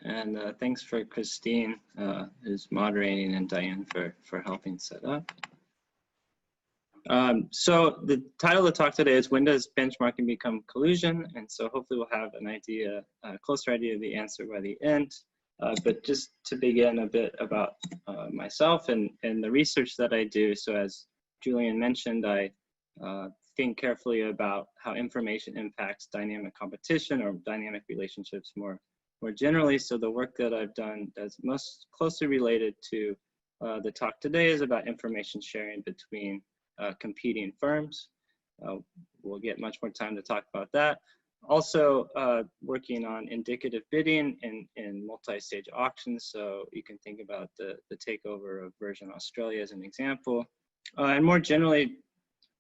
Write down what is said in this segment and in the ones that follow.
And thanks for Christine, who's moderating, and Diane for helping set up. So the title of the talk today is When Does Benchmarking Become Collusion? And so hopefully we'll have an idea, a closer idea of the answer by the end. But just to begin a bit about myself and the research that I do. So as Julian mentioned, I think carefully about how information impacts dynamic competition or dynamic relationships more generally. So the work that I've done that's most closely related to the talk today is about information sharing between competing firms. We'll get much more time to talk about that. Also working on indicative bidding in multi-stage auctions. So you can think about the takeover of Virgin Australia as an example. And more generally,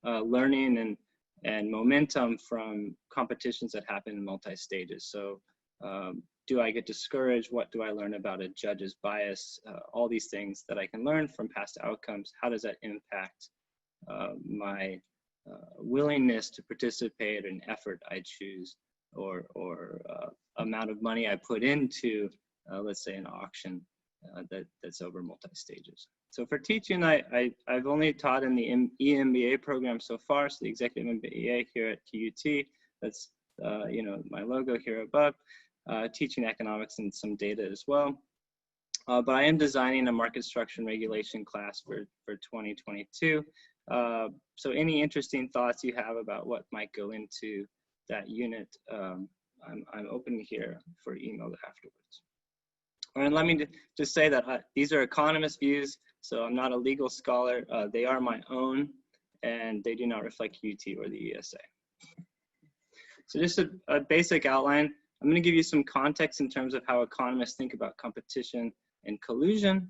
learning and momentum from competitions that happen in multi-stages. So do I get discouraged? What do I learn about a judge's bias? All these things that I can learn from past outcomes. How does that impact my willingness to participate in effort I choose, or amount of money I put into, let's say, an auction that's over multi-stages. So for teaching, I've only taught in the EMBA program so far, so the Executive MBA here at QUT. That's you know, my logo here above. Teaching economics and some data as well. But I am designing a market structure and regulation class for 2022. So any interesting thoughts you have about what might go into that unit, I'm open here for email afterwards. And let me just say that these are economist views, so I'm not a legal scholar. They are my own, and they do not reflect QUT or the ESA. So just a basic outline. I'm going to give you some context in terms of how economists think about competition and collusion,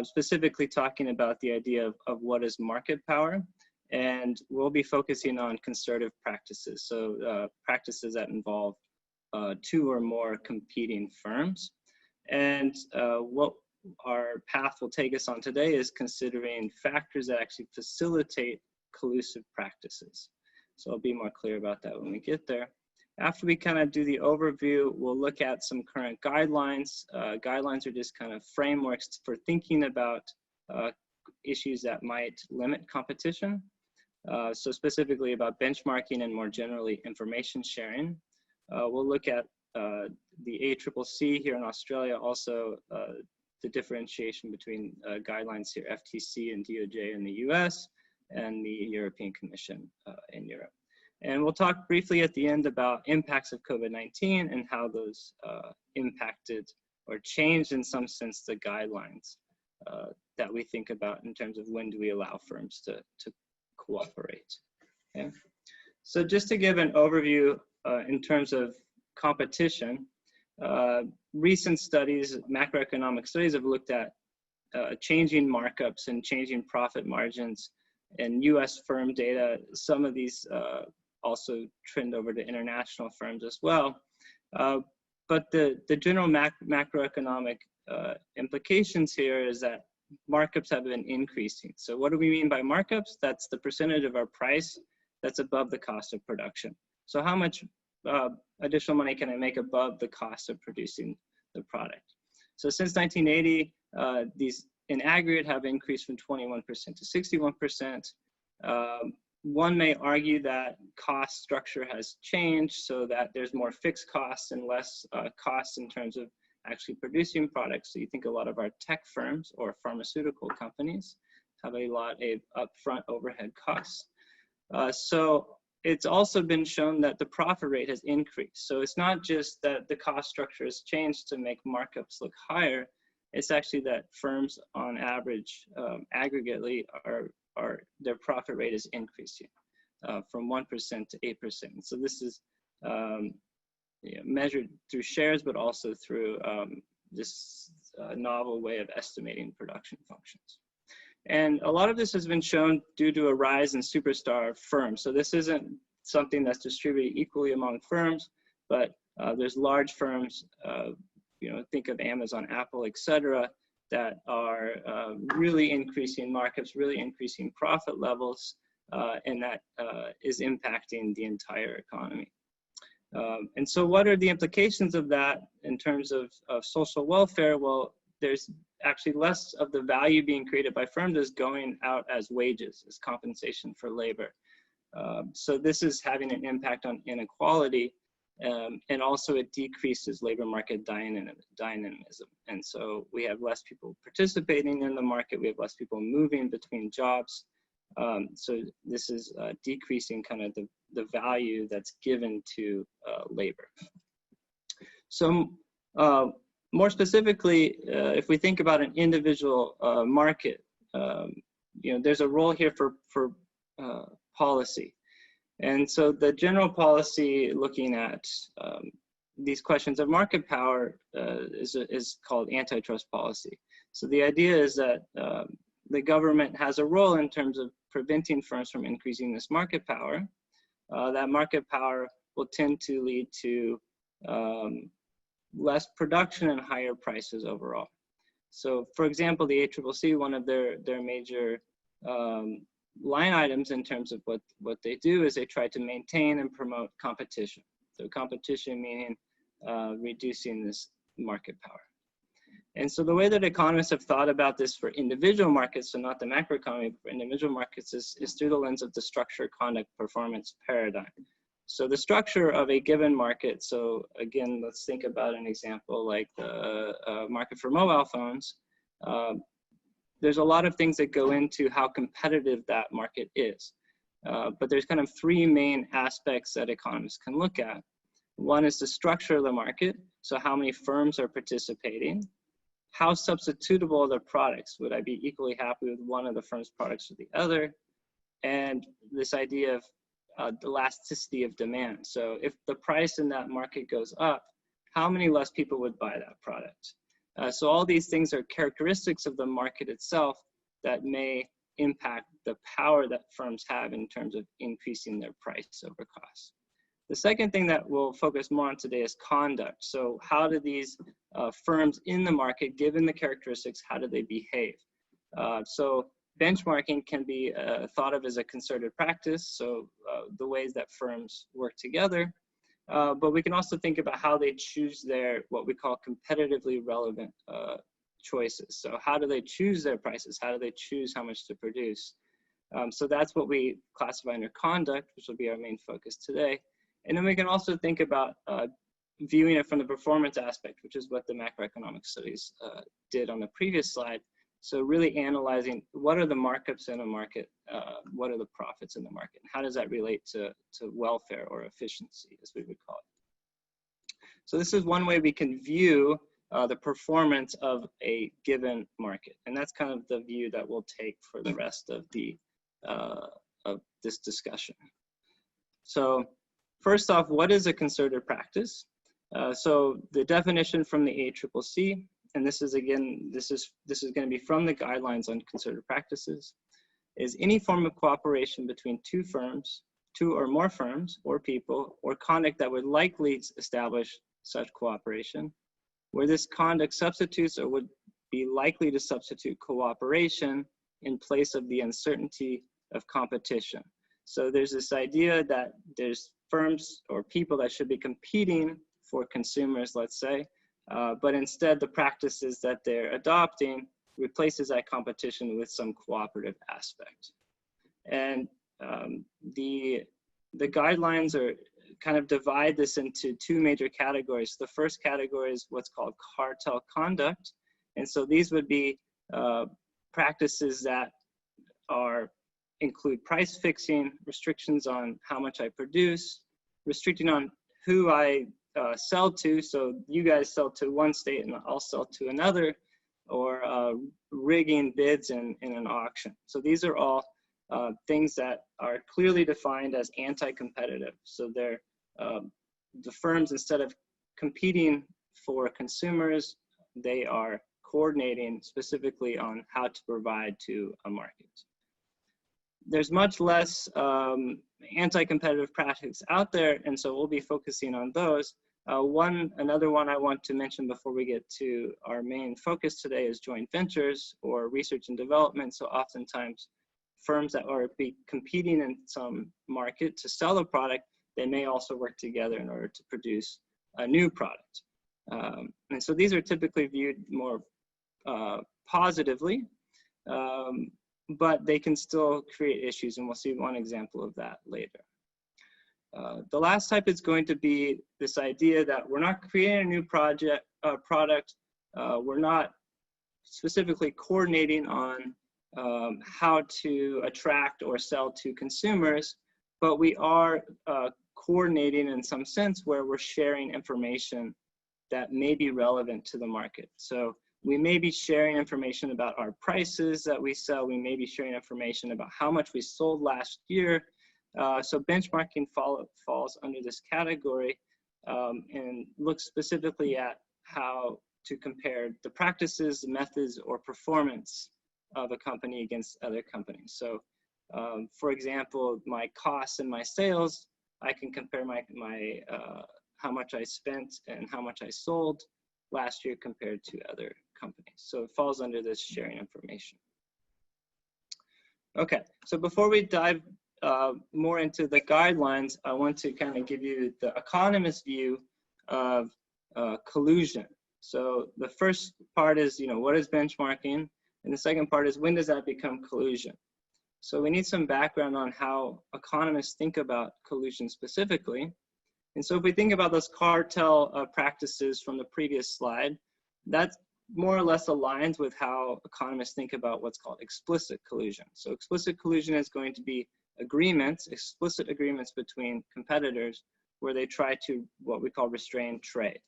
specifically talking about the idea of what is market power. And we'll be focusing on concerted practices, so practices that involve two or more competing firms. And what our path will take us on today is considering factors that actually facilitate collusive practices. So I'll be more clear about that when we get there. After we kind of do the overview, we'll look at some current guidelines. Guidelines are just kind of frameworks for thinking about issues that might limit competition. So specifically about benchmarking and more generally information sharing. We'll look at the ACCC here in Australia, also the differentiation between guidelines here, FTC and DOJ in the US, and the European Commission in Europe. And we'll talk briefly at the end about impacts of COVID-19 and how those impacted or changed in some sense the guidelines that we think about in terms of when do we allow firms to cooperate. Okay? So just to give an overview in terms of competition, recent studies, macroeconomic studies, have looked at changing markups and changing profit margins in US firm data. Some of these also trend over to international firms as well. But the general macroeconomic implications here is that markups have been increasing. So what do we mean by markups? That's the percentage of our price that's above the cost of production. So how much additional money can I make above the cost of producing the product? So since 1980, these in aggregate have increased from 21% to 61%. One may argue that cost structure has changed so that there's more fixed costs and less costs in terms of actually producing products. So you think a lot of our tech firms or pharmaceutical companies have a lot of upfront overhead costs. So it's also been shown that the profit rate has increased. So it's not just that the cost structure has changed to make markups look higher. It's actually that firms on average, aggregately, their profit rate is increasing from 1% to 8%. So this is measured through shares, but also through this novel way of estimating production functions. And a lot of this has been shown due to a rise in superstar firms. So this isn't something that's distributed equally among firms, but there's large firms, think of Amazon, Apple, etc., that are really increasing markups, really increasing profit levels, and that is impacting the entire economy. And so what are the implications of that in terms of social welfare? Well, there's actually less of the value being created by firms is going out as wages, as compensation for labor. So this is having an impact on inequality, and also it decreases labor market dynamism. And so we have less people participating in the market, we have less people moving between jobs. So this is decreasing kind of the value that's given to labor. So more specifically, if we think about an individual market, you know, there's a role here for policy. And so the general policy looking at these questions of market power is called antitrust policy. So the idea is that the government has a role in terms of preventing firms from increasing this market power. That market power will tend to lead to less production and higher prices overall. So for example, the ACCC, one of their major line items in terms of what they do is they try to maintain and promote competition. So competition meaning reducing this market power. And so the way that economists have thought about this for individual markets, so not the macroeconomy, but for individual markets is through the lens of the structure, conduct, performance paradigm. So the structure of a given market, so again, let's think about an example like the market for mobile phones. There's a lot of things that go into how competitive that market is. But there's kind of three main aspects that economists can look at. One is the structure of the market, so how many firms are participating. How substitutable are the products? Would I be equally happy with one of the firm's products or the other? And this idea of the elasticity of demand. So if the price in that market goes up, how many less people would buy that product? So all these things are characteristics of the market itself that may impact the power that firms have in terms of increasing their price over cost. The second thing that we'll focus more on today is conduct. So how do these firms in the market, given the characteristics, how do they behave? So benchmarking can be thought of as a concerted practice, so the ways that firms work together. But we can also think about how they choose their, what we call competitively relevant choices. So how do they choose their prices? How do they choose how much to produce? So that's what we classify under conduct, which will be our main focus today. And then we can also think about viewing it from the performance aspect, which is what the macroeconomic studies did on the previous slide. So really analyzing what are the markups in a market, what are the profits in the market, and how does that relate to welfare or efficiency, as we would call it. So this is one way we can view the performance of a given market, and that's kind of the view that we'll take for the rest of this discussion. So first off, what is a concerted practice? So the definition from the ACCC, and this is again, this is going to be from the guidelines on concerted practices, is any form of cooperation between two firms, two or more firms or people, or conduct that would likely establish such cooperation, where this conduct substitutes or would be likely to substitute cooperation in place of the uncertainty of competition. So there's this idea that there's firms or people that should be competing for consumers, let's say, but instead the practices that they're adopting replaces that competition with some cooperative aspect. And the guidelines are kind of divide this into two major categories. The first category is what's called cartel conduct. And so these would be practices that include price fixing, restrictions on how much I produce, restricting on who I sell to. So you guys sell to one state and I'll sell to another, or rigging bids in an auction. So these are all things that are clearly defined as anti-competitive. So they're the firms, instead of competing for consumers, they are coordinating specifically on how to provide to a market. There's much less anti-competitive practice out there, and so we'll be focusing on those. Another one I want to mention before we get to our main focus today is joint ventures or research and development. So oftentimes firms that are competing in some market to sell a product they may also work together in order to produce a new product. And so these are typically viewed more positively, but they can still create issues, and we'll see one example of that later. The last type is going to be this idea that we're not creating a new product, we're not specifically coordinating on how to attract or sell to consumers, but we are coordinating in some sense where we're sharing information that may be relevant to the market. So we may be sharing information about our prices that we sell. We may be sharing information about how much we sold last year. So benchmarking falls under this category and looks specifically at how to compare the practices, the methods, or performance of a company against other companies. So for example, my costs and my sales, I can compare how much I spent and how much I sold last year compared to other companies. So it falls under this sharing information. Okay, so before we dive more into the guidelines, I want to kind of give you the Economist view of collusion. So the first part is, what is benchmarking? And the second part is, when does that become collusion? So we need some background on how economists think about collusion specifically. And so if we think about those cartel practices from the previous slide, that more or less aligns with how economists think about what's called explicit collusion. So explicit collusion is going to be agreements, explicit agreements between competitors where they try to what we call restrain trade.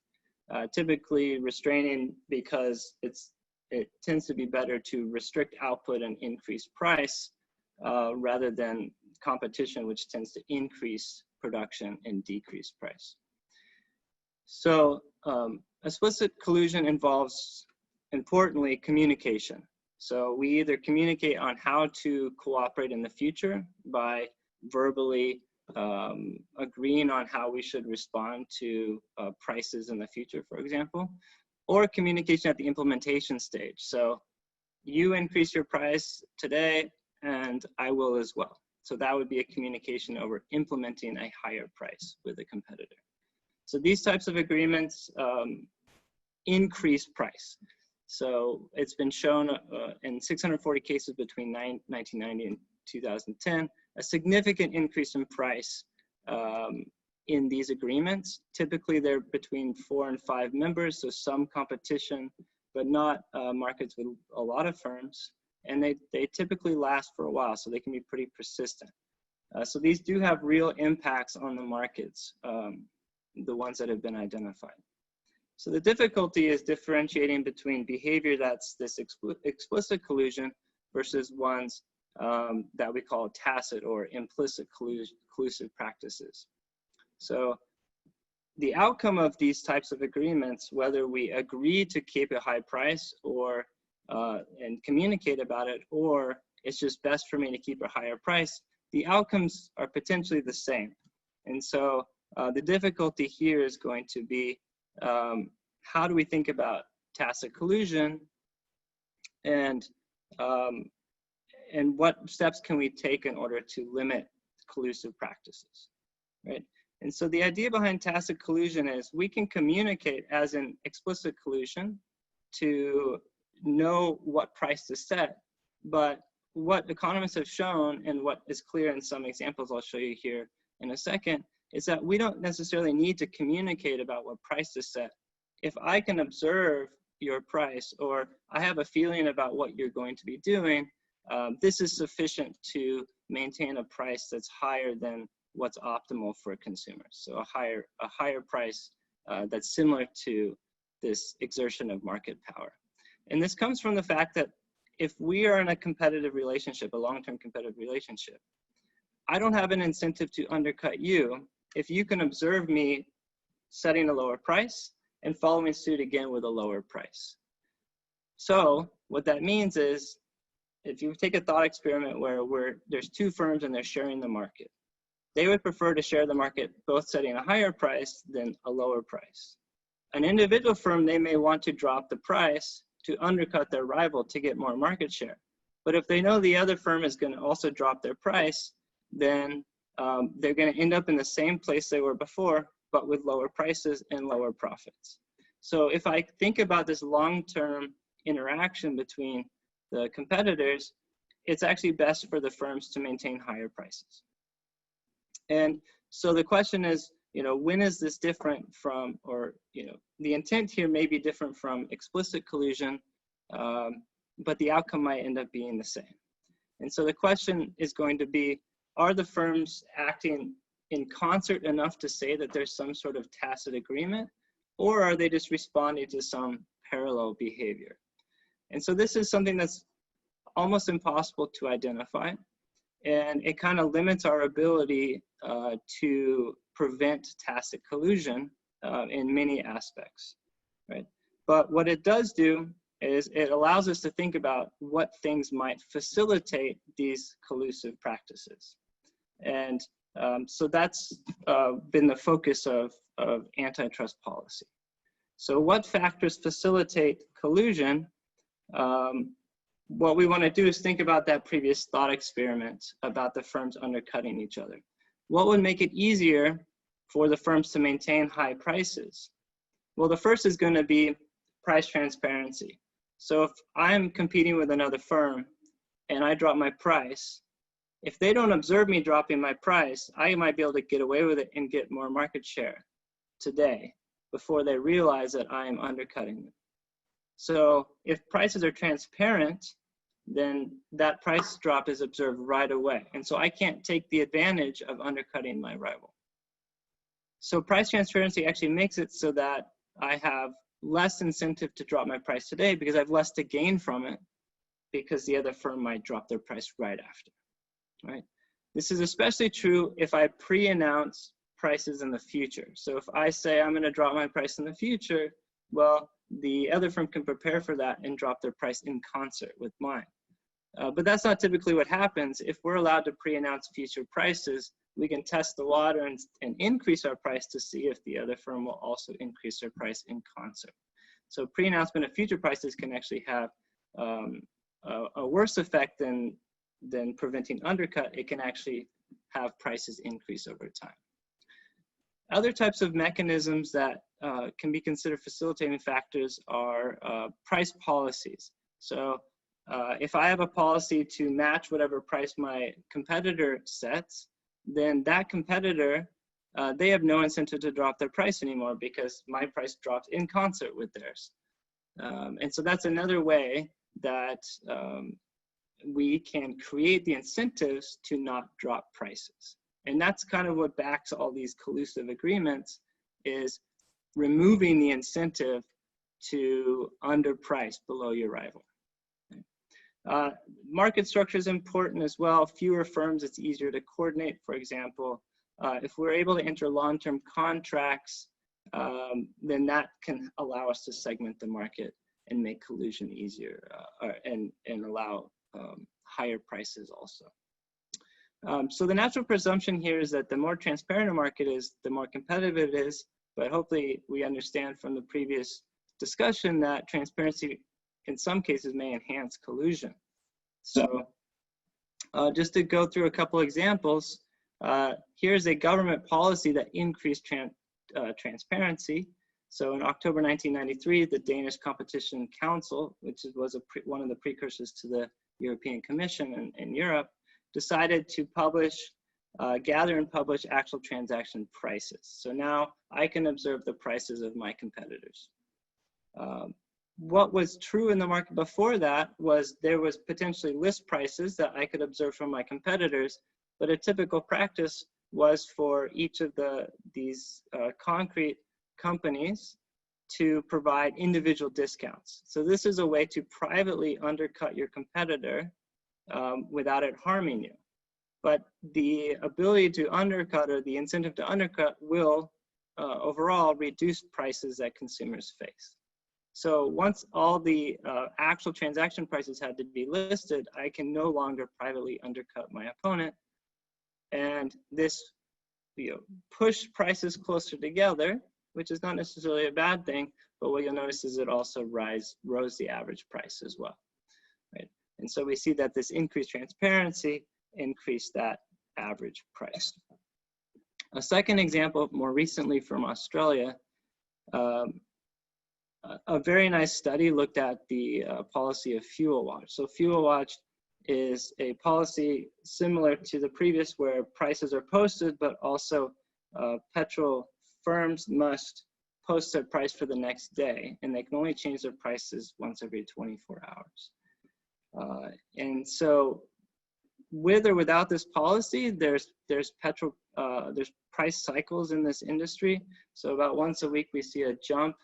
Typically restraining because it tends to be better to restrict output and increase price rather than competition, which tends to increase production and decrease price. So explicit collusion involves, importantly, communication. So we either communicate on how to cooperate in the future by verbally agreeing on how we should respond to prices in the future, for example, or communication at the implementation stage. So you increase your price today and I will as well. So that would be a communication over implementing a higher price with a competitor. So these types of agreements increase price. So it's been shown in 640 cases between 1990 and 2010, a significant increase in price in these agreements. Typically they're between 4 and 5 members, so some competition, but not markets with a lot of firms. And they typically last for a while, so they can be pretty persistent. So these do have real impacts on the markets, the ones that have been identified. So the difficulty is differentiating between behavior that's this explicit collusion versus ones that we call tacit or implicit collusive practices. So the outcome of these types of agreements, whether we agree to keep a high price or and communicate about it, or it's just best for me to keep a higher price, the outcomes are potentially the same. And so the difficulty here is going to be how do we think about tacit collusion, and what steps can we take in order to limit collusive practices, right? And so the idea behind tacit collusion is we can communicate as an explicit collusion to know what price to set, but what economists have shown, and what is clear in some examples I'll show you here in a second, is that we don't necessarily need to communicate about what price to set. If I can observe your price, or I have a feeling about what you're going to be doing, this is sufficient to maintain a price that's higher than what's optimal for consumers. So a higher price that's similar to this exertion of market power. And this comes from the fact that if we are in a competitive relationship, a long-term competitive relationship, I don't have an incentive to undercut you if you can observe me setting a lower price and following suit again with a lower price. So what that means is, if you take a thought experiment where there's 2 firms and they're sharing the market, they would prefer to share the market both setting a higher price than a lower price. An individual firm, they may want to drop the price to undercut their rival to get more market share. But if they know the other firm is going to also drop their price, then they're going to end up in the same place they were before, but with lower prices and lower profits. So if I think about this long-term interaction between the competitors, it's actually best for the firms to maintain higher prices. And so the question is, when is this different from, or, the intent here may be different from explicit collusion, but the outcome might end up being the same. And so the question is going to be, are the firms acting in concert enough to say that there's some sort of tacit agreement, or are they just responding to some parallel behavior? And so this is something that's almost impossible to identify, and it kind of limits our ability to prevent tacit collusion in many aspects, right? But what it does do is it allows us to think about what things might facilitate these collusive practices. And so that's been the focus of antitrust policy. So what factors facilitate collusion? What we want to do is think about that previous thought experiment about the firms undercutting each other. What would make it easier for the firms to maintain high prices? Well, the first is going to be price transparency. So if I'm competing with another firm and I drop my price, if they don't observe me dropping my price, I might be able to get away with it and get more market share today before they realize that I am undercutting them. So if prices are transparent, then that price drop is observed right away. And so I can't take the advantage of undercutting my rival. So price transparency actually makes it so that I have less incentive to drop my price today because I have less to gain from it, because the other firm might drop their price right after, right? This is especially true if I pre-announce prices in the future. So if I say I'm going to drop my price in the future, well, the other firm can prepare for that and drop their price in concert with mine. But that's not typically what happens. If we're allowed to pre-announce future prices, we can test the water and increase our price to see if the other firm will also increase their price in concert. So pre-announcement of future prices can actually have a worse effect than preventing undercut. It can actually have prices increase over time. Other types of mechanisms that can be considered facilitating factors are price policies. So if I have a policy to match whatever price my competitor sets, then that competitor, they have no incentive to drop their price anymore because my price drops in concert with theirs. And so that's another way that we can create the incentives to not drop prices. And that's kind of what backs all these collusive agreements, is removing the incentive to underprice below your rival. Market structure is important as well. Fewer firms, it's easier to coordinate. For example, if we're able to enter long-term contracts, then that can allow us to segment the market and make collusion easier and allow higher prices also. So the natural presumption here is that the more transparent a market is, the more competitive it is. But hopefully we understand from the previous discussion that transparency in some cases may enhance collusion. So just to go through a couple examples, here's a government policy that increased transparency. So in October 1993, the Danish Competition Council, which was one of the precursors to the European Commission in Europe, decided to publish, gather and publish actual transaction prices. So now I can observe the prices of my competitors. What was true in the market before that was there was potentially list prices that I could observe from my competitors, but a typical practice was for each of these concrete companies to provide individual discounts. So this is a way to privately undercut your competitor without it harming you. But the ability to undercut, or the incentive to undercut, will overall reduce prices that consumers face. So once all the actual transaction prices had to be listed, I can no longer privately undercut my opponent. And this push prices closer together, which is not necessarily a bad thing, but what you'll notice is it also rose the average price as well, right? And so we see that this increased transparency increased that average price. A second example, more recently from Australia, a very nice study looked at the policy of Fuel Watch. So Fuel Watch is a policy similar to the previous where prices are posted, but also petrol firms must post their price for the next day, and they can only change their prices once every 24 hours. And so with or without this policy, there's price cycles in this industry. So about once a week, we see a jump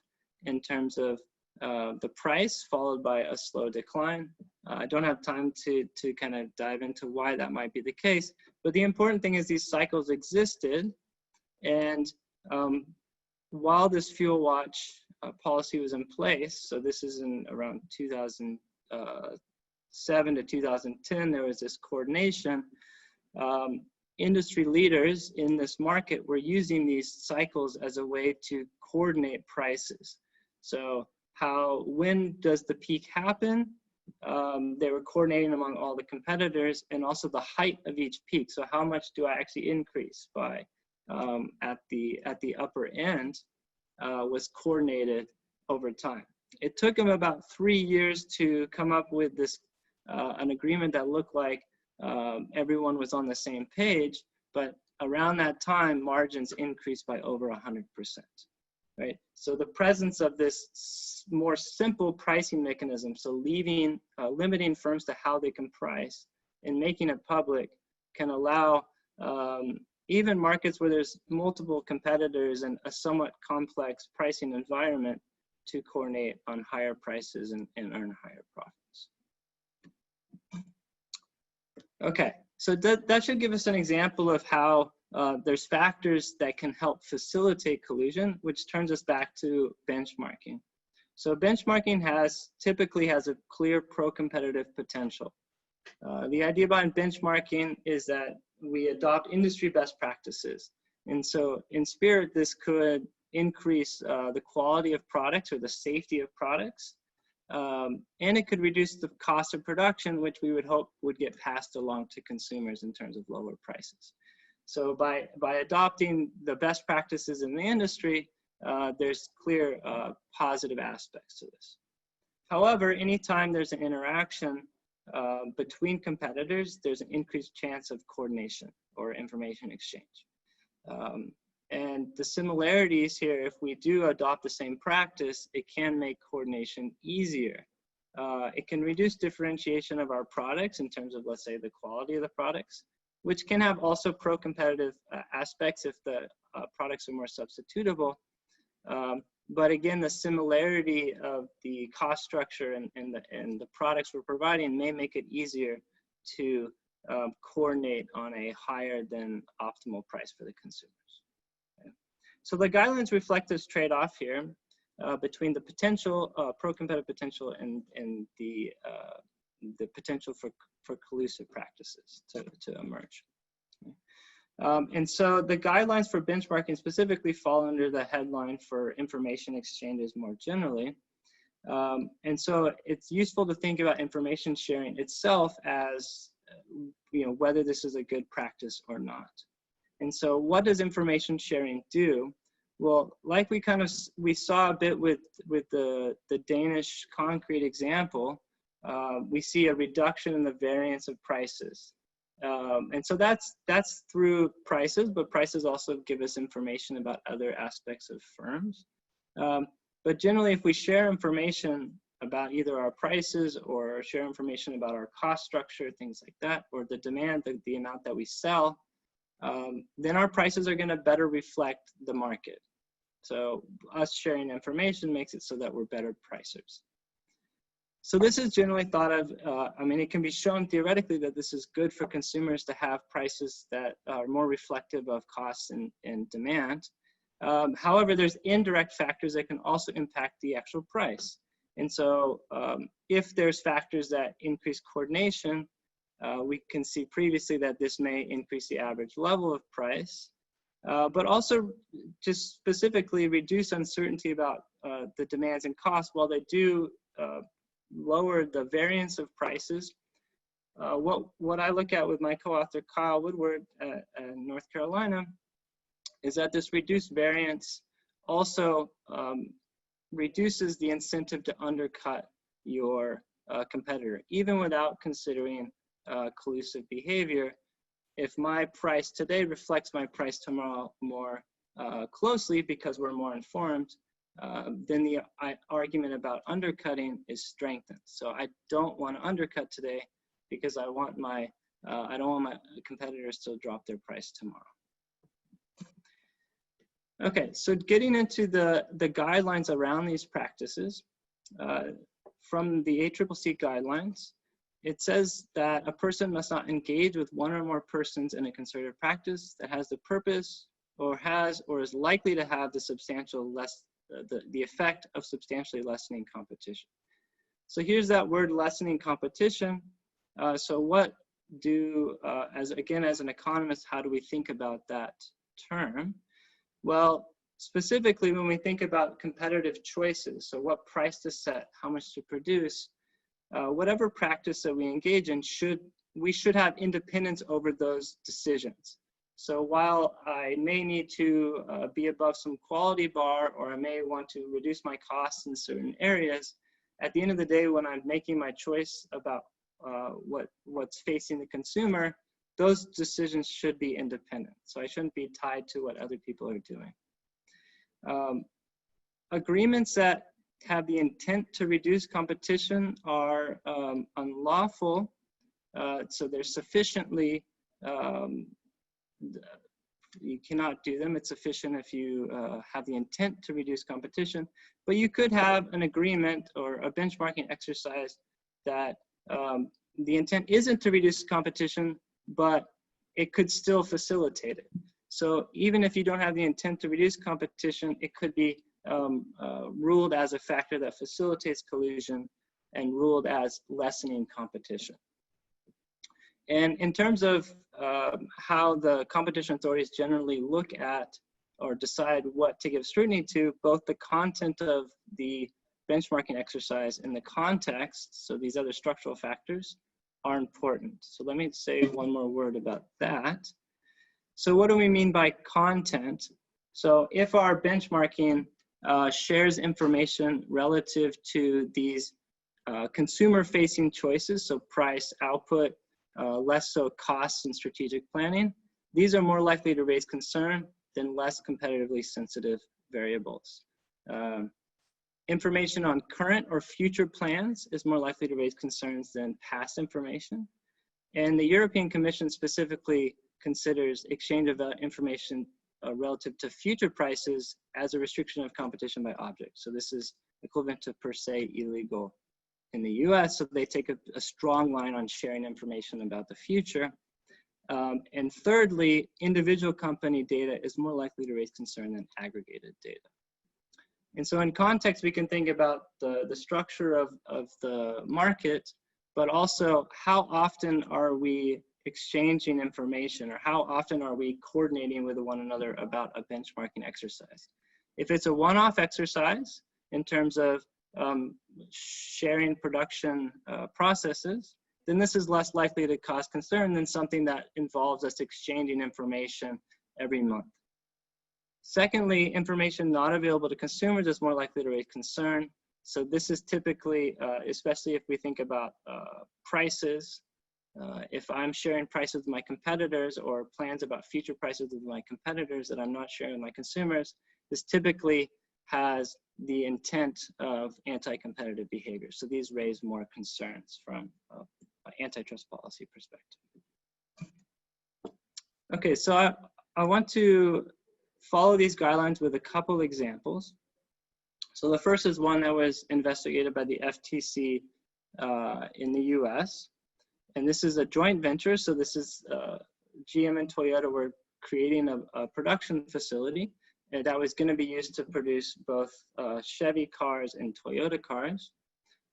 in terms of the price, followed by a slow decline. I don't have time to kind of dive into why that might be the case, but the important thing is these cycles existed, and while this Fuel Watch policy was in place, so this is in around 2007 to 2010, there was this coordination. Industry leaders in this market were using these cycles as a way to coordinate prices. So when does the peak happen? They were coordinating among all the competitors, and also the height of each peak. So how much do I actually increase by at the upper end was coordinated over time. It took them about 3 years to come up with this an agreement that looked like everyone was on the same page, but around that time, margins increased by over 100%. Right? So the presence of this more simple pricing mechanism, so limiting firms to how they can price and making it public, can allow even markets where there's multiple competitors and a somewhat complex pricing environment to coordinate on higher prices and earn higher profits. Okay, so that should give us an example of how there's factors that can help facilitate collusion, which turns us back to benchmarking. So benchmarking typically has a clear pro-competitive potential. The idea behind benchmarking is that we adopt industry best practices. And so in spirit, this could increase the quality of products or the safety of products. And it could reduce the cost of production, which we would hope would get passed along to consumers in terms of lower prices. So by adopting the best practices in the industry, there's clear positive aspects to this. However, anytime there's an interaction between competitors, there's an increased chance of coordination or information exchange. And the similarities here, if we do adopt the same practice, it can make coordination easier. It can reduce differentiation of our products in terms of, let's say, the quality of the products, which can have also pro-competitive aspects if the products are more substitutable. But again, the similarity of the cost structure and the products we're providing may make it easier to coordinate on a higher than optimal price for the consumers. Okay. So the guidelines reflect this trade-off here between the potential, pro-competitive potential and the potential for collusive practices to emerge. And so the guidelines for benchmarking specifically fall under the headline for information exchanges more generally. And so it's useful to think about information sharing itself as, whether this is a good practice or not. And so what does information sharing do? Well, like we saw a bit with the Danish concrete example, we see a reduction in the variance of prices. And so that's through prices, but prices also give us information about other aspects of firms. But generally, if we share information about either our prices or share information about our cost structure, things like that, or the demand, the amount that we sell, then our prices are going to better reflect the market. So us sharing information makes it so that we're better pricers. So this is generally thought of, it can be shown theoretically that this is good for consumers to have prices that are more reflective of costs and demand. However, there's indirect factors that can also impact the actual price. And so if there's factors that increase coordination, we can see previously that this may increase the average level of price, but also just specifically reduce uncertainty about the demands and costs. While they do lower the variance of prices, what I look at with my co-author Kyle Woodward in North Carolina is that this reduced variance also reduces the incentive to undercut your competitor, even without considering collusive behavior. If my price today reflects my price tomorrow more closely because we're more informed, then the argument about undercutting is strengthened. So I don't want to undercut today because I want my I don't want my competitors to drop their price tomorrow. Okay, so getting into the guidelines around these practices, from the ACCC guidelines, it says that a person must not engage with one or more persons in a concerted practice that has the purpose or has or is likely to have the effect of substantially lessening competition. So here's that word, lessening competition. So what do, as an economist, how do we think about that term? Well, specifically when we think about competitive choices, so what price to set, how much to produce, whatever practice that we engage in, we should have independence over those decisions. So while I may need to be above some quality bar, or I may want to reduce my costs in certain areas, at the end of the day, when I'm making my choice about what's facing the consumer, those decisions should be independent. So I shouldn't be tied to what other people are doing. Agreements that have the intent to reduce competition are unlawful. So they're sufficiently, you cannot do them. It's sufficient if you have the intent to reduce competition. But you could have an agreement or a benchmarking exercise that the intent isn't to reduce competition, but it could still facilitate it. So even if you don't have the intent to reduce competition, it could be ruled as a factor that facilitates collusion and ruled as lessening competition. And in terms of how the competition authorities generally look at or decide what to give scrutiny to, both the content of the benchmarking exercise and the context, so these other structural factors, are important. So let me say one more word about that. So what do we mean by content? So if our benchmarking shares information relative to these consumer-facing choices, so price, output, less so costs and strategic planning, these are more likely to raise concern than less competitively sensitive variables. Information on current or future plans is more likely to raise concerns than past information. And the European Commission specifically considers exchange of information relative to future prices as a restriction of competition by object. So this is equivalent to per se illegal in the US. So they take a strong line on sharing information about the future. And thirdly, individual company data is more likely to raise concern than aggregated data. And so in context, we can think about the structure of the market, but also how often are we exchanging information, or how often are we coordinating with one another about a benchmarking exercise. If it's a one-off exercise in terms of sharing production processes, then this is less likely to cause concern than something that involves us exchanging information every month. Secondly, information not available to consumers is more likely to raise concern. So this is typically, especially if we think about prices, if I'm sharing prices with my competitors or plans about future prices with my competitors that I'm not sharing with my consumers, this typically has the intent of anti-competitive behavior. So these raise more concerns from an antitrust policy perspective. Okay, so I want to follow these guidelines with a couple examples. So the first is one that was investigated by the FTC in the US. And this is a joint venture. So this is GM and Toyota were creating a production facility that was going to be used to produce both Chevy cars and Toyota cars.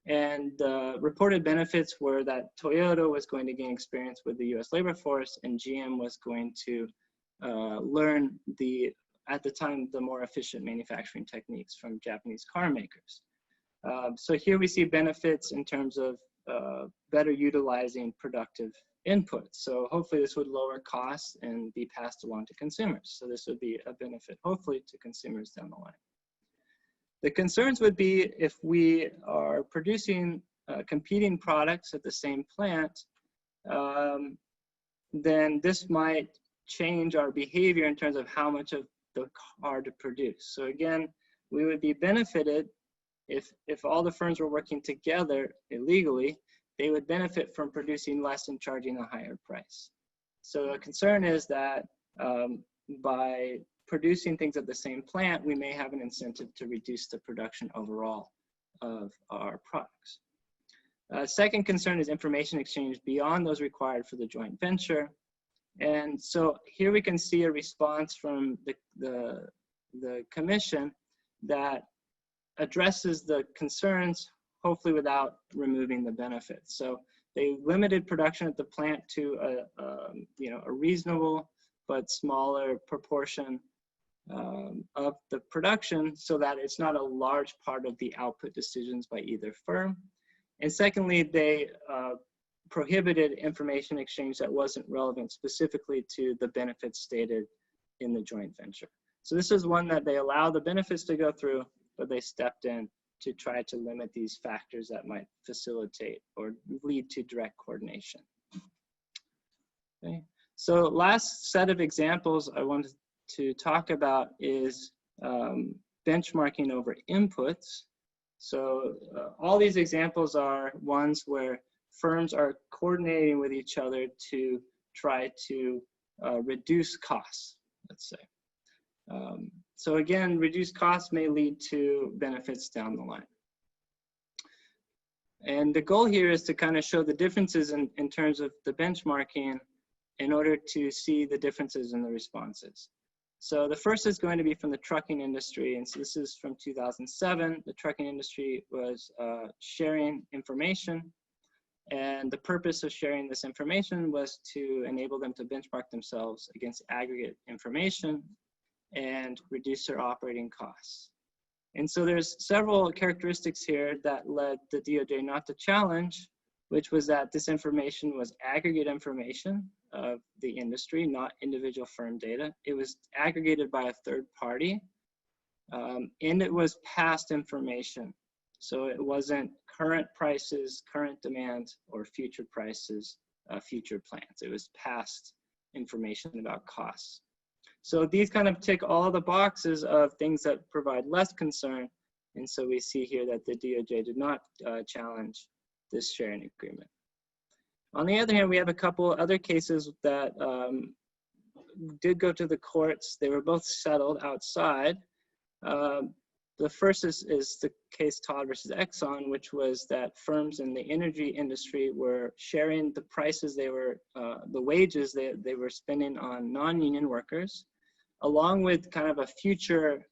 And the reported benefits were that Toyota was going to gain experience with the US labor force, and GM was going to learn at the time, the more efficient manufacturing techniques from Japanese car makers. So here we see benefits in terms of better utilizing productive inputs. So hopefully this would lower costs and be passed along to consumers. So this would be a benefit, hopefully, to consumers down the line. The concerns would be if we are producing competing products at the same plant, then this might change our behavior in terms of how much of the car to produce. So again, we would be benefited if all the firms were working together illegally. They would benefit from producing less and charging a higher price. So a concern is that by producing things at the same plant, we may have an incentive to reduce the production overall of our products. Second concern is information exchange beyond those required for the joint venture. And so here we can see a response from the commission that addresses the concerns, hopefully without removing the benefits. So they limited production at the plant to a reasonable but smaller proportion of the production, so that it's not a large part of the output decisions by either firm. And secondly, they prohibited information exchange that wasn't relevant specifically to the benefits stated in the joint venture. So this is one that they allow the benefits to go through, but they stepped in to try to limit these factors that might facilitate or lead to direct coordination. Okay. So last set of examples I wanted to talk about is benchmarking over inputs. So all these examples are ones where firms are coordinating with each other to try to reduce costs, let's say. So again, reduced costs may lead to benefits down the line. And the goal here is to kind of show the differences in terms of the benchmarking in order to see the differences in the responses. So the first is going to be from the trucking industry. And so this is from 2007. The trucking industry was sharing information. And the purpose of sharing this information was to enable them to benchmark themselves against aggregate information and reduce their operating costs. And so there's several characteristics here that led the DOJ not to challenge, which was that this information was aggregate information of the industry, not individual firm data. It was aggregated by a third party, and it was past information. So it wasn't current prices, current demand, or future prices, future plans. It was past information about costs. So these kind of tick all the boxes of things that provide less concern. And so we see here that the DOJ did not challenge this sharing agreement. On the other hand, we have a couple other cases that did go to the courts. They were both settled outside. The first is the case Todd versus Exxon, which was that firms in the energy industry were sharing the prices they were, the wages they were spending on non-union workers, along with kind of a future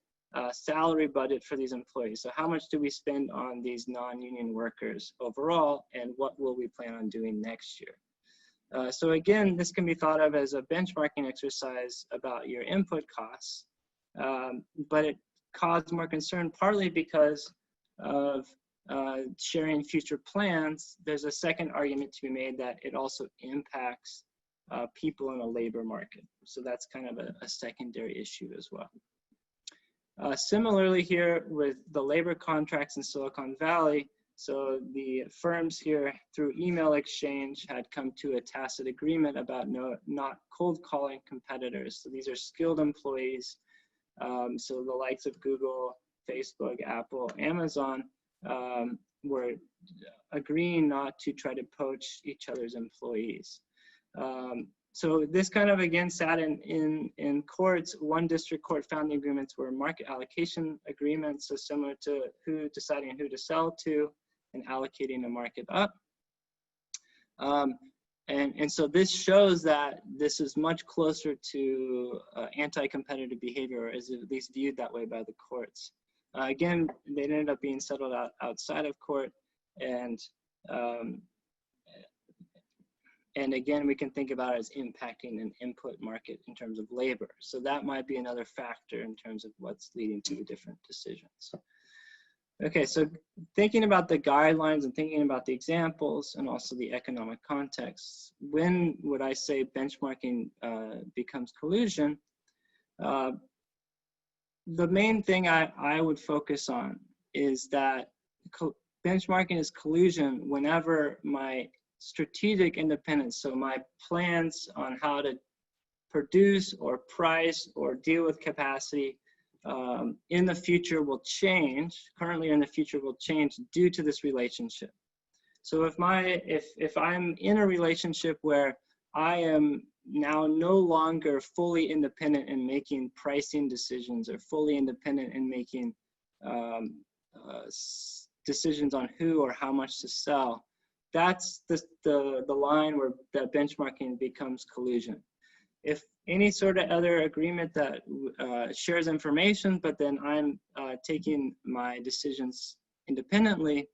salary budget for these employees. So how much do we spend on these non-union workers overall, and what will we plan on doing next year? So again, this can be thought of as a benchmarking exercise about your input costs, but it caused more concern partly because of sharing future plans. There's a second argument to be made that it also impacts people in a labor market. So that's kind of a secondary issue as well. Similarly here with the labor contracts in Silicon Valley, so the firms here through email exchange had come to a tacit agreement about not cold calling competitors. So these are skilled employees. So the likes of Google, Facebook, Apple, Amazon were agreeing not to try to poach each other's employees. So this kind of again sat in courts. One district court found the agreements were market allocation agreements, so similar to deciding who to sell to and allocating a market up. And so this shows that this is much closer to anti-competitive behavior, or is at least viewed that way by the courts. Again, they ended up being settled outside of court, and again, we can think about it as impacting an input market in terms of labor. So that might be another factor in terms of what's leading to the different decisions. Okay, so thinking about the guidelines and thinking about the examples and also the economic context, when would I say benchmarking becomes collusion? The main thing I would focus on is that benchmarking is collusion whenever my strategic independence, so my plans on how to produce or price or deal with capacity in the future will change, currently or in the future will change due to this relationship. So if I'm in a relationship where I am now no longer fully independent in making pricing decisions or fully independent in making decisions on who or how much to sell, that's the line where that benchmarking becomes collusion. If any sort of other agreement that shares information, but then I'm taking my decisions independently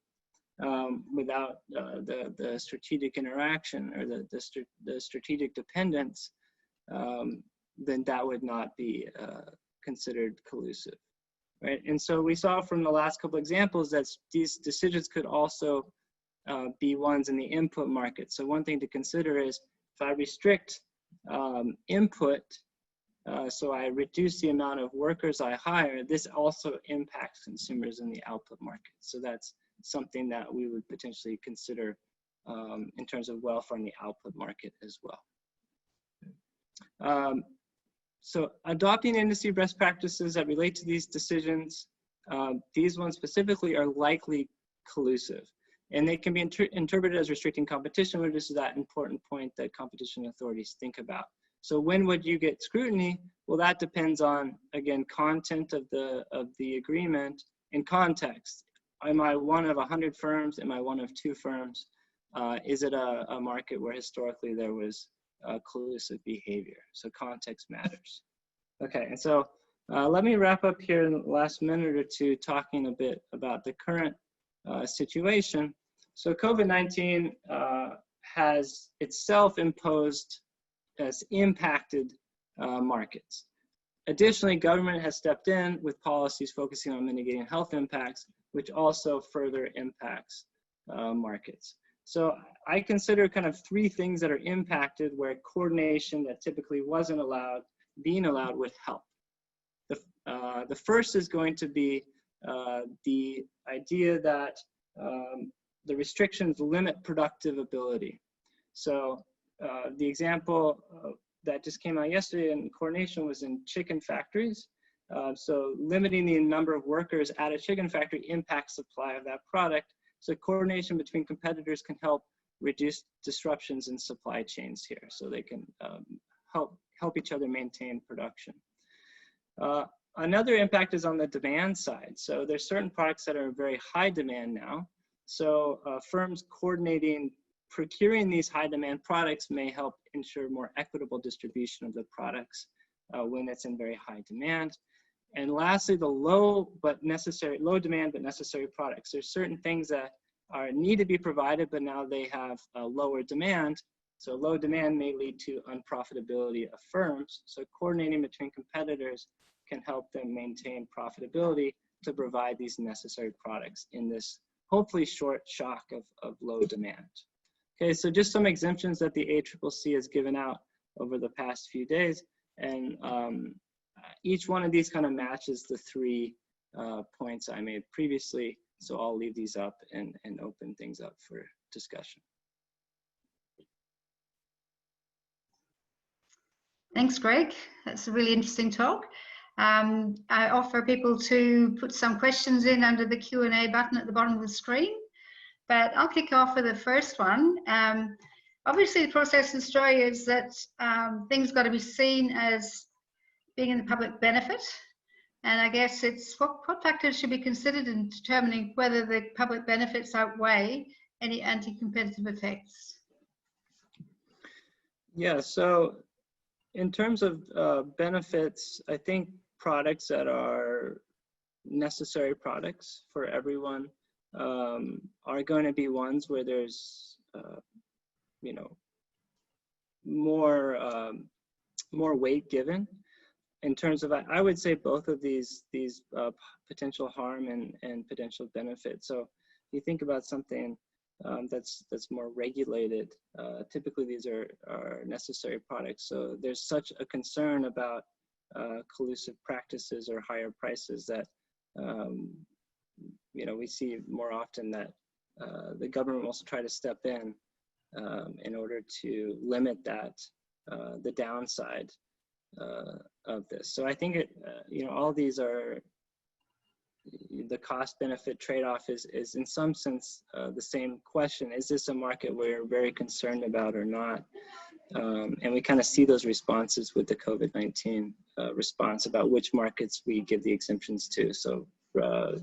without the strategic interaction or the strategic dependence, then that would not be considered collusive, right? And so we saw from the last couple examples that these decisions could also be ones in the input market. So one thing to consider is if I restrict input, so I reduce the amount of workers I hire, this also impacts consumers in the output market. So that's something that we would potentially consider in terms of welfare in the output market as well. So adopting industry best practices that relate to these decisions, these ones specifically are likely collusive. And they can be interpreted as restricting competition, which is that important point that competition authorities think about. So when would you get scrutiny? Well, that depends on, again, content of the agreement and context. Am I one of 100 firms? Am I one of 2 firms? Is it a market where historically there was collusive behavior? So context matters. Okay, and so let me wrap up here in the last minute or two talking a bit about the current situation. So COVID-19 has itself impacted markets. Additionally, government has stepped in with policies focusing on mitigating health impacts, which also further impacts markets. So I consider kind of 3 things that are impacted where coordination that typically wasn't being allowed would help. The first is going to be the idea that the restrictions limit productive ability. So the example that just came out yesterday in coordination was in chicken factories. So limiting the number of workers at a chicken factory impacts supply of that product. So coordination between competitors can help reduce disruptions in supply chains here. So they can help each other maintain production. Another impact is on the demand side. So there's certain products that are in very high demand now. So firms coordinating procuring these high demand products may help ensure more equitable distribution of the products when it's in very high demand. And lastly, the low demand but necessary products. There's certain things that need to be provided, but now they have lower demand. So low demand may lead to unprofitability of firms. So coordinating between competitors can help them maintain profitability to provide these necessary products in this hopefully short shock of low demand. Okay, so just some exemptions that the ACCC has given out over the past few days. And each one of these kind of matches the 3 points I made previously. So I'll leave these up and open things up for discussion. Thanks, Greg. That's a really interesting talk. I offer people to put some questions in under the Q&A button at the bottom of the screen, but I'll kick off with the first one. Obviously, the process in Australia is that things got to be seen as being in the public benefit, and I guess it's what factors should be considered in determining whether the public benefits outweigh any anti-competitive effects? Yeah, so in terms of benefits, I think products that are necessary products for everyone are going to be ones where there's, more weight given. in terms of, I would say both of these potential harm and potential benefit. So you think about something that's more regulated. Typically, these are necessary products. So there's such a concern about collusive practices or higher prices that we see more often that the government wants to try to step in order to limit that the downside of this. So I think all these are the cost-benefit trade-off is in some sense the same question. Is this a market we're very concerned about or not? And we kind of see those responses with the COVID-19 response about which markets we give the exemptions to. So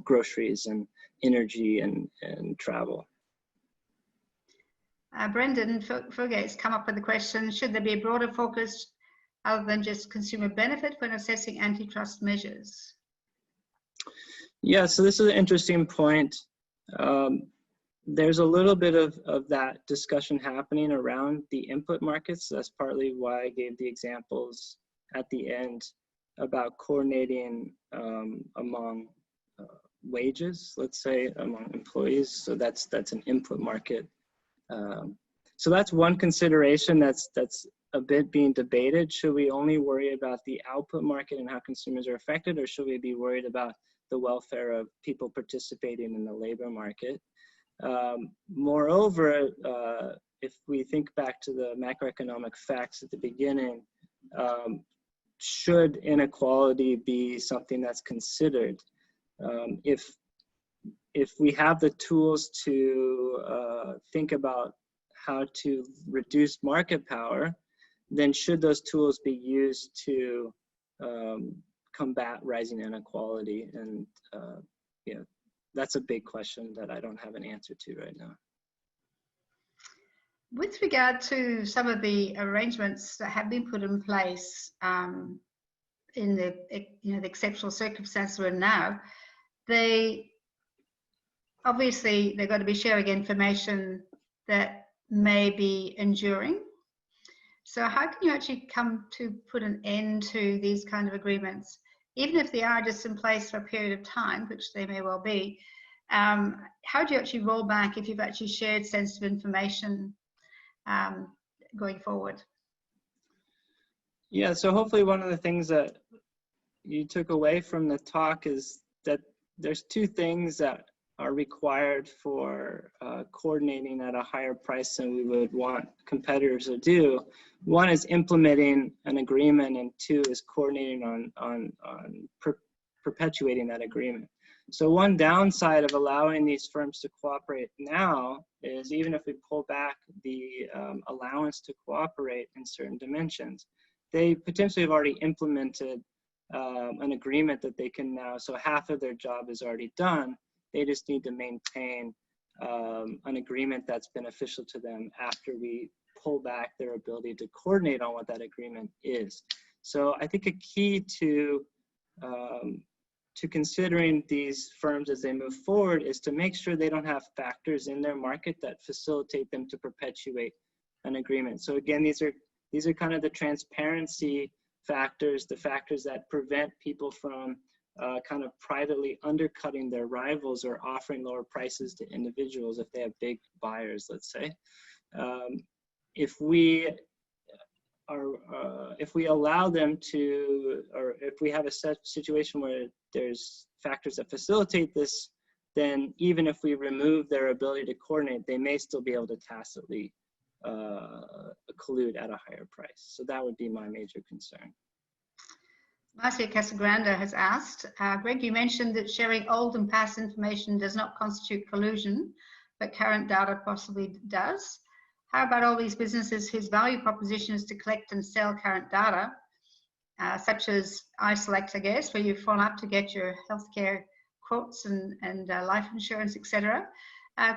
groceries and energy and travel. Brendan Fogate's come up with the question, should there be a broader focus other than just consumer benefit when assessing antitrust measures? Yeah, so this is an interesting point. There's a little bit of that discussion happening around the input markets. That's partly why I gave the examples at the end about coordinating among wages, let's say, among employees. So that's an input market. So that's one consideration that's a bit being debated. Should we only worry about the output market and how consumers are affected, or should we be worried about the welfare of people participating in the labor market? Moreover, if we think back to the macroeconomic facts at the beginning, should inequality be something that's considered? If we have the tools to think about how to reduce market power, then should those tools be used to combat rising inequality? And that's a big question that I don't have an answer to right now. With regard to some of the arrangements that have been put in place in the the exceptional circumstances we're in now, obviously they've got to be sharing information that may be enduring. So how can you actually come to put an end to these kind of agreements, even if they are just in place for a period of time, which they may well be? How do you actually roll back if you've actually shared sensitive information going forward? Yeah, so hopefully one of the things that you took away from the talk is that there's two things that are required for coordinating at a higher price than we would want competitors to do. One is implementing an agreement, and two is coordinating on perpetuating that agreement. So one downside of allowing these firms to cooperate now is even if we pull back the allowance to cooperate in certain dimensions, they potentially have already implemented an agreement that they can now, so half of their job is already done. They just need to maintain an agreement that's beneficial to them after we pull back their ability to coordinate on what that agreement is. So I think a key to considering these firms as they move forward is to make sure they don't have factors in their market that facilitate them to perpetuate an agreement. So again, these are kind of the transparency factors, the factors that prevent people from kind of privately undercutting their rivals or offering lower prices to individuals if they have big buyers, let's say. If we allow them to, or if we have a situation where there's factors that facilitate this, then even if we remove their ability to coordinate, they may still be able to tacitly collude at a higher price. So that would be my major concern. Marcia Casagrande has asked, Greg, you mentioned that sharing old and past information does not constitute collusion, but current data possibly does. How about all these businesses whose value proposition is to collect and sell current data, such as iSelect, I guess, where you phone up to get your healthcare quotes and life insurance, etc.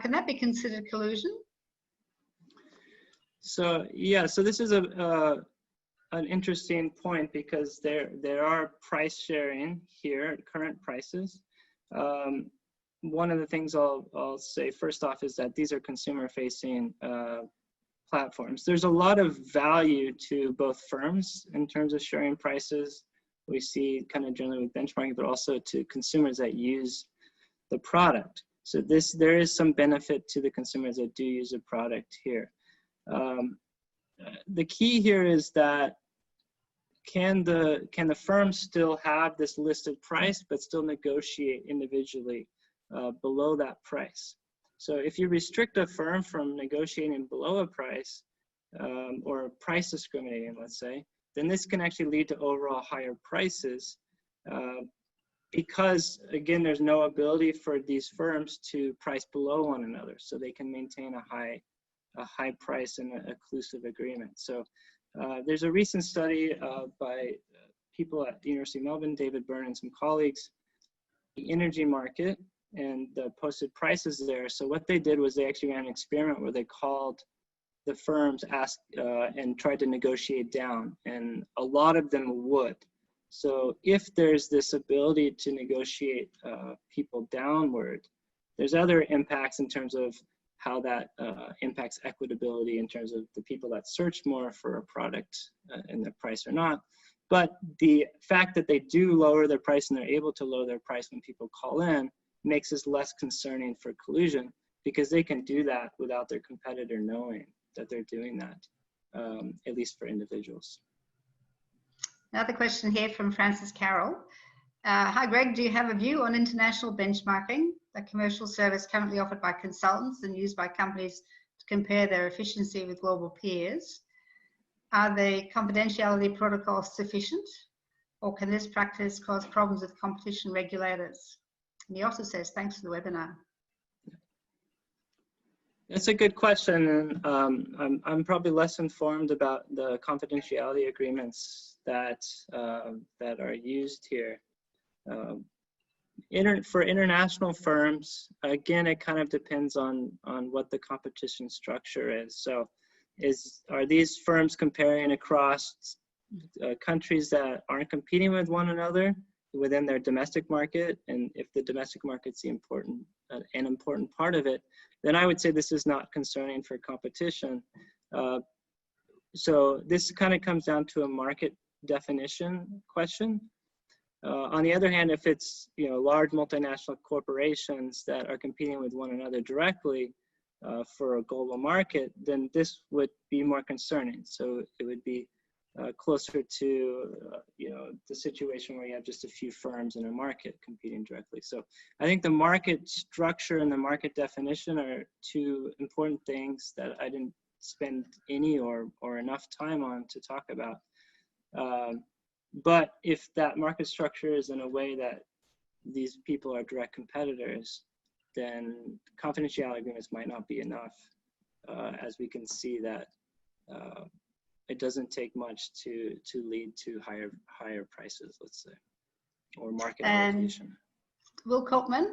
Can that be considered collusion? So yeah, so this is an interesting point because there are price sharing here at current prices. One of the things I'll say first off is that these are consumer facing platforms. There's a lot of value to both firms in terms of sharing prices we see kind of generally with benchmarking, but also to consumers that use the product. So there is some benefit to the consumers that do use a product here. The key here is that can the firm still have this listed price but still negotiate individually below that price? So if you restrict a firm from negotiating below a price or price discriminating, let's say, then this can actually lead to overall higher prices because, again, there's no ability for these firms to price below one another, so they can maintain a high price in an exclusive agreement. So there's a recent study by people at the University of Melbourne, David Byrne and some colleagues, the energy market and the posted prices there. So what they did was they actually ran an experiment where they called the firms, asked and tried to negotiate down, and a lot of them would. So if there's this ability to negotiate people downward, there's other impacts in terms of how that impacts equitability in terms of the people that search more for a product and their price or not. But the fact that they do lower their price and they're able to lower their price when people call in makes this less concerning for collusion, because they can do that without their competitor knowing that they're doing that, at least for individuals. Another question here from Francis Carroll. Hi Greg, do you have a view on international benchmarking, a commercial service currently offered by consultants and used by companies to compare their efficiency with global peers? Are the confidentiality protocols sufficient, or can this practice cause problems with competition regulators? And he also says, thanks for the webinar. That's a good question, and I'm probably less informed about the confidentiality agreements that are used here. For international firms, again, it kind of depends on what the competition structure is. So, are these firms comparing across countries that aren't competing with one another within their domestic market? And if the domestic market's an important part of it, then I would say this is not concerning for competition. So this kind of comes down to a market definition question. On the other hand, if it's large multinational corporations that are competing with one another directly for a global market, then this would be more concerning. So it would be closer to the situation where you have just a few firms in a market competing directly. So I think the market structure and the market definition are two important things that I didn't spend any or enough time on to talk about. But if that market structure is in a way that these people are direct competitors, then confidentiality agreements might not be enough, as we can see that it doesn't take much to lead to higher prices, let's say, or market allocation. Will Coltman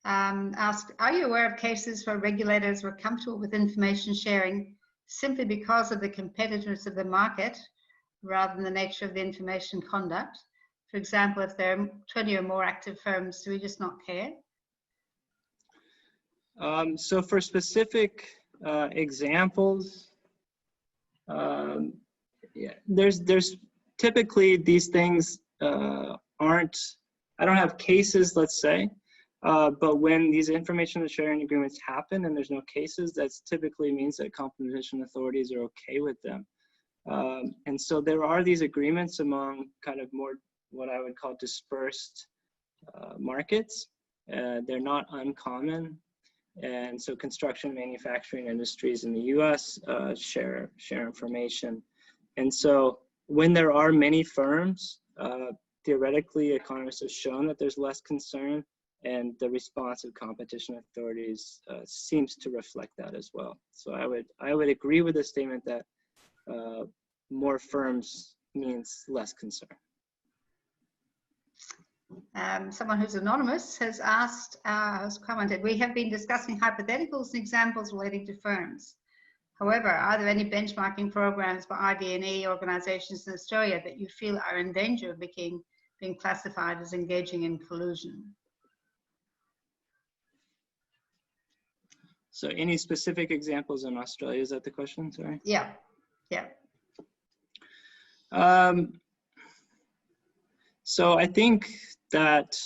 asked, are you aware of cases where regulators were comfortable with information sharing simply because of the competitiveness of the market rather than the nature of the information conduct? For example, if there are 20 or more active firms, do we just not care? So for specific examples, yeah, there's typically these things aren't, I don't have cases, let's say, but when these information sharing agreements happen and there's no cases, that typically means that competition authorities are okay with them. And so there are these agreements among kind of more what I would call dispersed markets. They're not uncommon. And so construction manufacturing industries in the US share information. And so when there are many firms, theoretically, economists have shown that there's less concern, and the response of competition authorities seems to reflect that as well. So I would agree with the statement that more firms means less concern. Someone who's anonymous has asked, has commented, we have been discussing hypotheticals and examples relating to firms. However, are there any benchmarking programs by ID&E organizations in Australia that you feel are in danger of being classified as engaging in collusion? So any specific examples in Australia, is that the question, sorry? Yeah, yeah. So I think that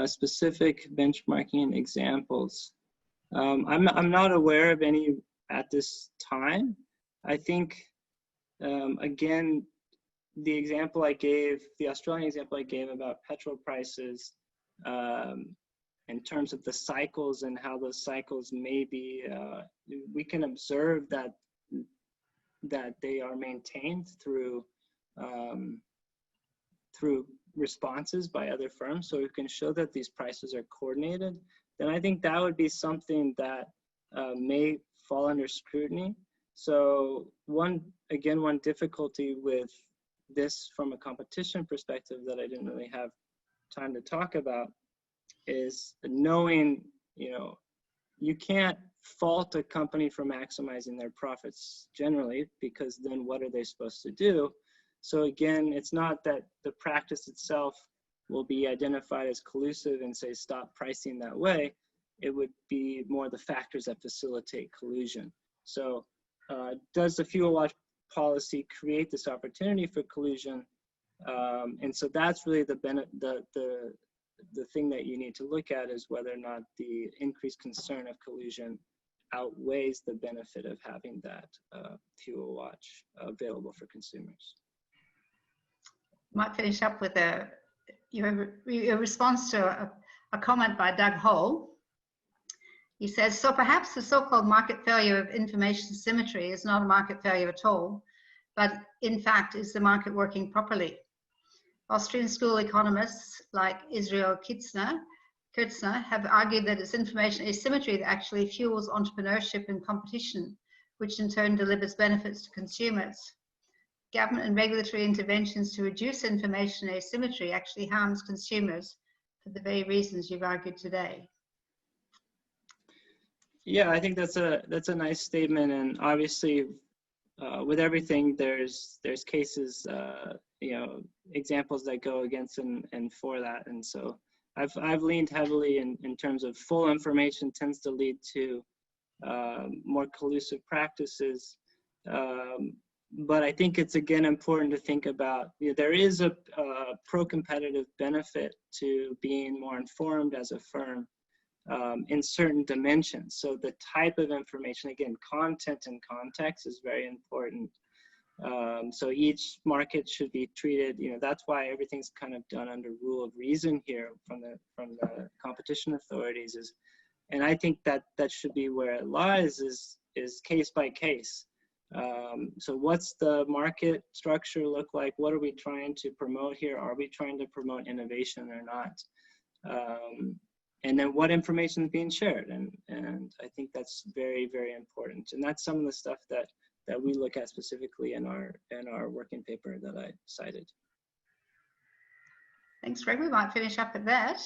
specific benchmarking examples, I'm not aware of any at this time. I think, again, the example I gave, the Australian example I gave about petrol prices, in terms of the cycles and how those cycles may be, we can observe that they are maintained through through responses by other firms. So we can show that these prices are coordinated. Then I think that would be something that may fall under scrutiny. So one difficulty with this from a competition perspective that I didn't really have time to talk about is knowing, you can't fault a company for maximizing their profits generally, because then what are they supposed to do? So again, it's not that the practice itself will be identified as collusive and say stop pricing that way. It would be more the factors that facilitate collusion. So does the fuel watch policy create this opportunity for collusion? And so that's really the thing that you need to look at, is whether or not the increased concern of collusion outweighs the benefit of having that fuel watch available for consumers. Might finish up with your response to a comment by Doug Hole. He says, so perhaps the so-called market failure of information symmetry is not a market failure at all, but in fact is the market working properly. Austrian school economists like Israel Kirzner have argued that it's information asymmetry that actually fuels entrepreneurship and competition, which in turn delivers benefits to consumers. Government and regulatory interventions to reduce information asymmetry actually harms consumers for the very reasons you've argued today. Yeah, I think that's a nice statement, and obviously, with everything, there's cases, examples that go against and for that, and so I've leaned heavily in terms of full information tends to lead to more collusive practices. But I think it's again important to think about, there is a pro-competitive benefit to being more informed as a firm in certain dimensions. So the type of information, again, content and context is very important. So each market should be treated, that's why everything's kind of done under rule of reason here from the competition authorities and I think that should be where it lies, is case by case. So what's the market structure look like? What are we trying to promote here? Are we trying to promote innovation or not? And then what information is being shared? And I think that's very, very important. And that's some of the stuff that we look at specifically in our working paper that I cited. Thanks, Greg. We might finish up at that.